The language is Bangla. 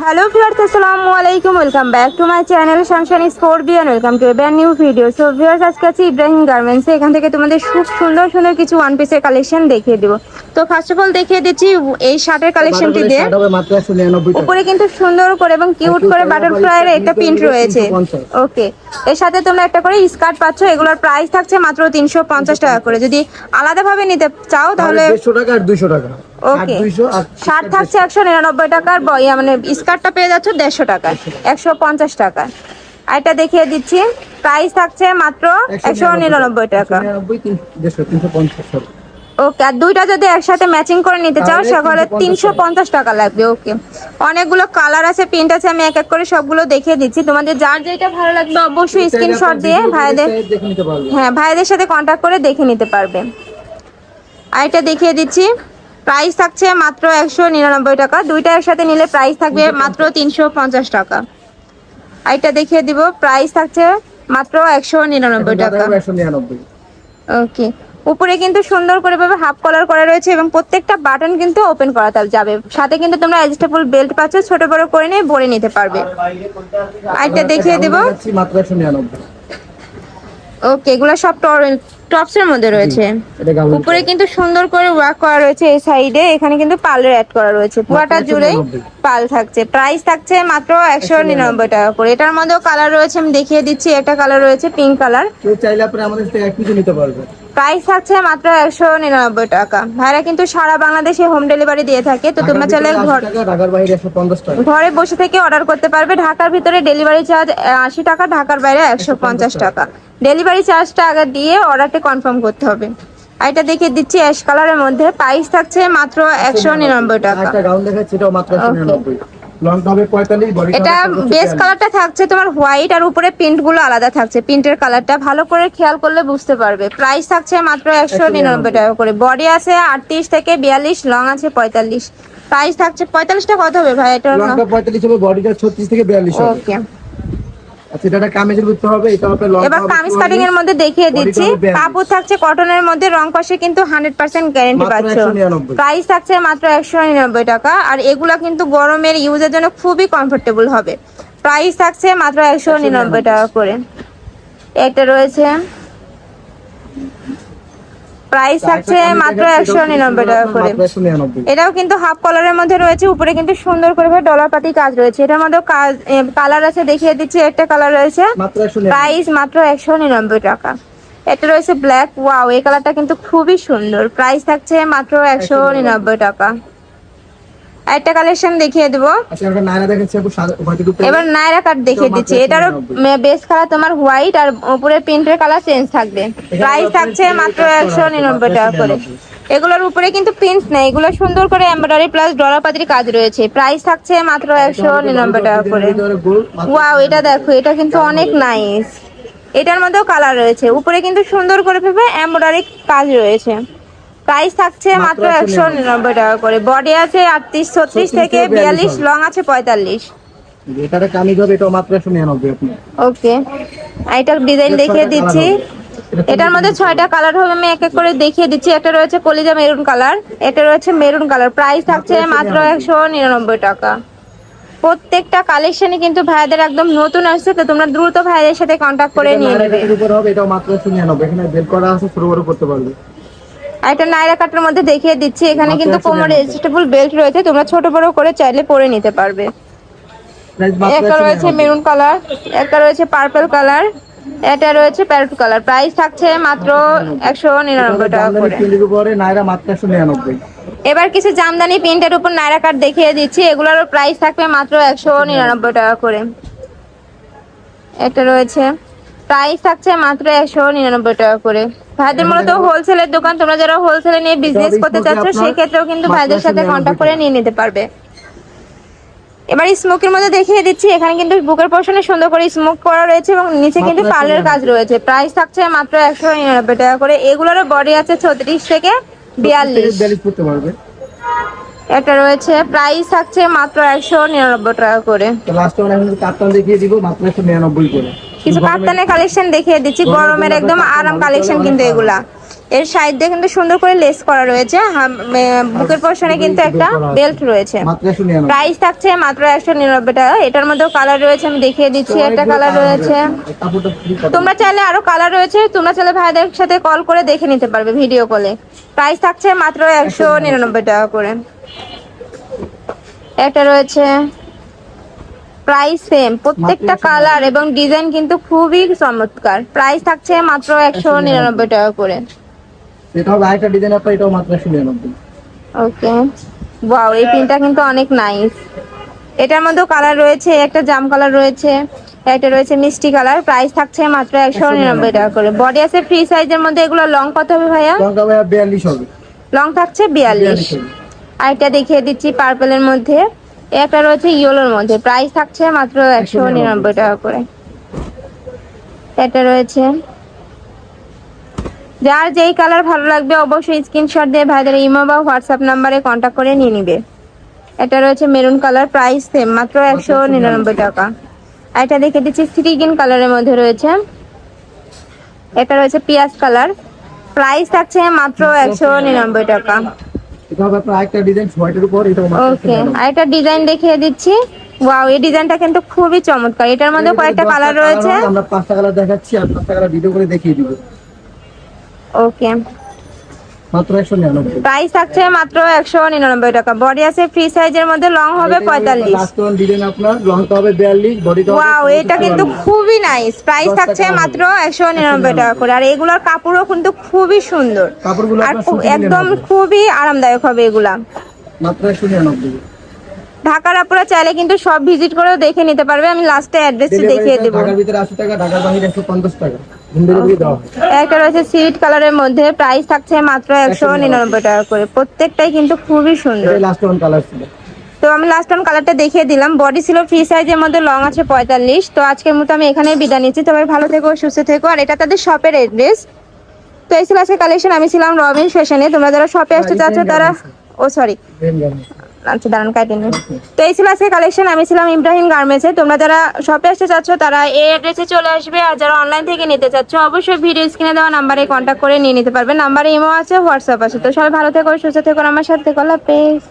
हेलो ভিউয়ার্স আসসালামু আলাইকুম welcome back to my channel Sunshine Sport B and welcome to a brand new video. So viewers আজকে আছি ইব্রাহিম গার্মেন্টসে। এখান থেকে তোমাদের খুব সুন্দর সুন্দর কিছু ওয়ান পিসের কালেকশন দেখিয়ে দেব। তো ফার্স্ট অফ অল দেখিয়ে দিচ্ছি এই শার্টের কালেকশনটি দিয়ে। উপরে কিন্তু সুন্দর করে এবং কিউট করে বাটারফ্লাইয়ের একটা প্রিন্ট রয়েছে। ওকে, এর সাথে তোমরা একটা করে স্কার্ট পাচ্ছ। এগুলোর প্রাইস থাকছে মাত্র 350 টাকা করে। যদি আলাদাভাবে নিতে চাও তাহলে 150 টাকা আর 200 টাকা। ওকে, শার্ট থাকছে 199 টাকার, মানে স্কার্টটা পেয়ে যাচ্ছে 150 টাকা, 150 টাকা। এটা দেখিয়ে দিচ্ছি, প্রাইস থাকছে মাত্র 199 টাকা। ওকে, আর দুইটা যদি একসাথে ম্যাচিং করে নিতে চাও সেখানে 350 টাকা লাগবে। ওকে, অনেকগুলো কালার আছে, প্রিন্ট আছে, আমি এক এক করে সবগুলো দেখিয়ে দিচ্ছি। তোমাদের যার যেটা ভালো লাগবে অবশ্যই স্ক্রিনশট দিয়ে ভাইদের সাথে কন্ট্যাক্ট করে দেখে নিতে পারবে। আর এটা দেখিয়ে দিচ্ছি, প্রাইস থাকছে মাত্র 199 টাকা। দুইটা একসাথে নিলে প্রাইস থাকবে মাত্র 350 টাকা। এটা দেখিয়ে দিব, প্রাইস থাকছে মাত্র 199 টাকা। ওকে, উপরে কিন্তু সুন্দর করে ভাবে হাফ কলার করা রয়েছে এবং প্রত্যেকটা বাটন কিন্তু ওপেন করা যাবে। সাথে কিন্তু তোমরা অ্যাডজাস্টেবল বেল্ট পাচ্ছ, ছোট বড় করে নিয়ে ভরে নিতে পারবে। এটা দেখিয়ে দিব মাত্র 199। ওকে, এগুলো সব টপসের মধ্যে রয়েছে। উপরে কিন্তু সুন্দর করে ওয়ার্ক করা রয়েছে। এই সাইডে এখানে কিন্তু পালের অ্যাড করা রয়েছে, পুরোটা জুড়েই পাল থাকছে। প্রাইস থাকছে মাত্র 199 টাকা করে। এটার মধ্যেও কালার রয়েছে, আমি দেখিয়ে দিচ্ছি। একটা কালার রয়েছে পিঙ্ক কালার, কেউ চাইলে আপনি আমাদের থেকে এক পিস নিতে পারবে। প্রাইস থাকছে মাত্র 199 টাকা। ভাইরা কিন্তু সারা বাংলাদেশে হোম ডেলিভারি দিয়ে থাকে। তো তোমরা চাইলে ঢাকার বাইরে 150 টাকা ঘরে বসে থেকে অর্ডার করতে পারবে। ঢাকার ভিতরে ডেলিভারি চার্জ 80 টাকা, ঢাকার বাইরে 150 টাকা। ডেলিভারি চার্জটা আগে দিয়ে অর্ডারটা কনফার্ম করতে হবে। এটা দেখিয়ে দিচ্ছি অ্যাশ কালারের মধ্যে, প্রাইস থাকছে মাত্র 199 টাকা। একটা গাউন দেখাচ্ছি, এটাও মাত্র 199। লংটা হবে 45, বডি এটা বেস কালারটা থাকছে তোমার হোয়াইট, আর উপরে প্রিন্ট গুলো আলাদা থাকছে। প্রিন্টের কালারটা ভালো করে খেয়াল করলে বুঝতে পারবে। প্রাইস থাকছে মাত্র 199 টাকা করে। বডি আছে 38 থেকে 42, লং আছে 45। প্রাইস থাকছে 45টা কত হবে ভাই? এটা লংটা 45 হবে, বডিটা 36 থেকে 42 হবে। ওকে, আচ্ছা, এটা কামিজের ভিতরে হবে। এটা হবে লং। এবার কামিজ কাটিং এর মধ্যে দেখিয়ে দিচ্ছি। কাপড় থাকছে কটনের মধ্যে, রং কষে কিন্তু 100% গ্যারান্টি পাচ্ছ। প্রাইস থাকছে মাত্র 199 টাকা। আর এগুলা কিন্তু গরমের ইউজের জন্য খুবই কমফোর্টেবল হবে। প্রাইস থাকছে মাত্র 199 টাকা করে। এটা রয়েছে, প্রাইস থাকছে মাত্র 199 টাকা করে। এটাও কিন্তু হাফ কলারের মধ্যে রয়েছে। উপরে কিন্তু সুন্দর করে ডলার পাতি কাজ রয়েছে। এটার মধ্যে কালার আছে, দেখিয়ে দিচ্ছি। একটা কালার রয়েছে, প্রাইস মাত্র 199 টাকা। এটা রয়েছে ব্ল্যাক। ওয়াও, এই কালারটা কিন্তু খুবই সুন্দর। প্রাইস থাকছে মাত্র 199 টাকা। একটা কালেকশন দেখিয়ে দেবো। এবার নায়রা কাট দেখিয়ে দিচ্ছি। এটারও বেস কালার তোমার হোয়াইট, আর উপরে প্রিন্টের কালার চেঞ্জ থাকবে। প্রাইস থাকছে মাত্র 199 টাকা করে। এগুলোর উপরে কিন্তু প্রিন্ট নেই, এগুলো সুন্দর করে এমব্রয়ডারি প্লাস ডলার পাতির কাজ রয়েছে। প্রাইস থাকছে মাত্র 199 টাকা করে। ওয়াও, এটা দেখো, এটা কিন্তু অনেক নাইস। এটার মধ্যেও কালার রয়েছে। উপরে কিন্তু সুন্দর করে ভেবে এমব্রয়ডারি কাজ রয়েছে। প্রাইস থাকছে মাত্র 199 টাকা করে। বডি আছে 38, 36 থেকে 42, লং আছে 45। এটার কামিজ হবে, এটা মাত্র 199 আপনি। ওকে, এটার ডিজাইন দেখিয়ে দিচ্ছি। এটার মধ্যে 6টা কালার হবে, আমি এক এক করে দেখিয়ে দিচ্ছি। একটা রয়েছে কলিজা মেরুন কালার, এটা রয়েছে মেরুন কালার। প্রাইস থাকছে মাত্র 199 টাকা। প্রত্যেকটা কালেকশনই কিন্তু ভাইদের একদম নতুন আসছে। তো তোমরা দ্রুত ভাইদের সাথে কন্টাক্ট করে নিয়ে নেবে। এর উপর হবে, এটাও মাত্র 199। এখানে বেল করা আছে, ছোট বড় করতে পারবে। এটা নায়রা কাটের মধ্যে দেখিয়ে দিচ্ছি। এখানে কিন্তু কোমরে অ্যাডজাস্টেবল বেল্ট রয়েছে, তোমরা ছোট বড় করে চাইলে পরে নিতে পারবে। একটা রয়েছে মেরুন কালার, একটা রয়েছে পার্পল কালার, এটা রয়েছে প্যারট কালার। প্রাইস থাকছে মাত্র 199 টাকা করে। এবার কিছু জামদানি প্রিন্টের উপর নায়রা কাট দেখিয়ে দিচ্ছি। এগুলোর প্রাইস থাকবে মাত্র 199 টাকা করে। এটা রয়েছে, প্রাইস থাকছে মাত্র 199 টাকা করে। ভাইদের মূলত হোলসেলের দোকান, তোমরা যারা হোলসেলে নিয়ে বিজনেস করতে চাচ্ছ সেই ক্ষেত্রেও কিন্তু ভাইদের সাথে কন্ট্যাক্ট করে নিয়ে নিতে পারবে। এবার স্মোকের মধ্যে দেখিয়ে দিচ্ছি। এখানে কিন্তু বুকের পোর্শনে সুন্দর করে স্মোক করা রয়েছে এবং নিচে কিন্তু পার্লের কাজ রয়েছে। প্রাইস থাকছে মাত্র 199 টাকা করে। এগুলোরও বডি আছে 36 থেকে 42। এটা রয়েছে, প্রাইস থাকছে মাত্র 199 টাকা করে। কিছু কাপ্তানের কালেকশন দেখিয়ে দিচ্ছি। গরমের একদম আরাম কালেকশন কিন্তু এগুলা। এর সাইড দিয়ে কিন্তু সুন্দর করে লেস করা রয়েছে, বুকের পোর্শনে কিন্তু একটা বেল্ট রয়েছে। মাত্র 199। প্রাইস থাকছে মাত্র 199 টাকা। এটার মধ্যেও কালার রয়েছে, আমি দেখিয়ে দিচ্ছি। একটা কালার রয়েছে, কাপড়টা free cotton। তোমরা চাইলে আরো কালার রয়েছে, তোমরা চাইলে ভাইদের সাথে কল করে দেখে নিতে পারবে ভিডিও কলে। প্রাইস থাকছে মাত্র 199 টাকা করে। একটা রয়েছে, প্রাইস সেম, প্রত্যেকটা কালার এবং ডিজাইন কিন্তু খুবই চমৎকার। প্রাইস থাকছে মাত্র 199 টাকা করে। এটা হবে আরেকটা ডিজাইন আপনার, এটাও মাত্র 199। ওকে, ওয়াও, এই প্রিন্টটা কিন্তু অনেক নাইস। এটার মধ্যেও কালার রয়েছে, একটা জাম কালার রয়েছে, একটা রয়েছে মিষ্টি কালার। প্রাইস থাকছে মাত্র 199 টাকা করে। বডি আছে ফ্রি সাইজের মধ্যে। এগুলো লং কত হবে ভাইয়া? লঙ্কা ভাইয়া 42 হবে। লং থাকছে 42। আরেকটা দেখিয়ে দিচ্ছি পার্পলের মধ্যে, একটা রয়েছে ইয়েলোর মধ্যে। প্রাইস থাকছে মাত্র 199 টাকা করে। এটা রয়েছে, যার যেই কালার ভালো লাগবে অবশ্যই স্ক্রিনশট দিয়ে ভাইদের ইমো বা হোয়াটসঅ্যাপ নাম্বারে কন্ট্যাক্ট করে নিয়ে নিবে। এটা রয়েছে মেরুন কালার, প্রাইস সেম, মাত্র 199 টাকা। আর এটা দেখে দিচ্ছি সি গ্রিন কালারের মধ্যে রয়েছে। এটা রয়েছে পিয়াজ কালার, প্রাইস থাকছে মাত্র 199 টাকা। এটা হবে আপনার আরেকটা ডিজাইন হোয়াইটের উপর, এটাও মাত্র ওকে, আরেকটা ডিজাইন দেখিয়ে দিচ্ছি। ওয়াও, এই ডিজাইনটা কিন্তু খুবই চমৎকার। এটার মধ্যে কয়েকটা কালার রয়েছে, আমরা 5টা কালার দেখাচ্ছি আর 5টা কালার ভিডিও করে দেখিয়ে দিব। ওকে, মাত্র 199। প্রাইস থাকছে মাত্র 199 টাকা। বডি আছে ফ্রি সাইজের মধ্যে, লং হবে 45। লাস্ট ওয়ান ডিজাইন আপনার, লংটা হবে 42, বডিটা হবে। ওয়াও, এটা কিন্তু খুবই নাইস। প্রাইস থাকছে মাত্র 199 টাকা করে। আর এগুলোর কাপড়ও কিন্তু খুবই সুন্দর, কাপড়গুলো আর আপনার সুতি একদম খুবই আরামদায়ক হবে এগুলা। মাত্র 199। ঢাকার আপুরা চাইলে কিন্তু সব ভিজিট করেও দেখে নিতে পারবে। আমি লাস্টে অ্যাড্রেসটি দেখিয়ে দেবো। ঢাকার ভিতরে 80 টাকা, ঢাকার বাইরে 150 টাকা হোম ডেলিভারি দেওয়া হয়। একটা রয়েছে সিট কালারের মধ্যে, প্রাইস থাকছে মাত্র 199 টাকা করে। প্রত্যেকটাই কিন্তু খুবই সুন্দর। এটাই লাস্ট ওয়ান কালার ছিল। তো আমি লাস্ট টাইম কালারটা দেখিয়ে দিলাম। বডি ছিল ফ্রি সাইজের মধ্যে, লং আছে 45। তো আজকের মতো আমি এখানেই বিদায় নিচ্ছি। তবে ভালো থেকো, সুস্থ থেকো। আর এটা তাদের শপের অ্যাড্রেস। তো এই ছিল আজকে কালেকশন। আমি ছিলাম রবিন ফ্যাশনে। তোমরা যারা শপে আসতে চাচ্ছ তারা, ও সরি, আচ্ছা দাঁড়ান কাটে নিন। তো এই ছিল আজকে কালেকশন। আমি ছিলাম ইব্রাহিম গার্মেন্টসে। তোমরা যারা শপে আসতে চাচ্ছ তারা এই অ্যাড্রেসে চলে আসবে। আর যারা অনলাইন থেকে নিতে চাচ্ছ অবশ্যই ভিডিও স্ক্রিনে দেওয়া নাম্বারে কন্ট্যাক্ট করে নিয়ে নিতে পারবে। নাম্বারে ইমো আছে, হোয়াটসঅ্যাপ আছে। তো সবাই ভালো থেকো, সুস্থ থেকো, আমার সাথে থেকো। আল্লাহ হাফেজ।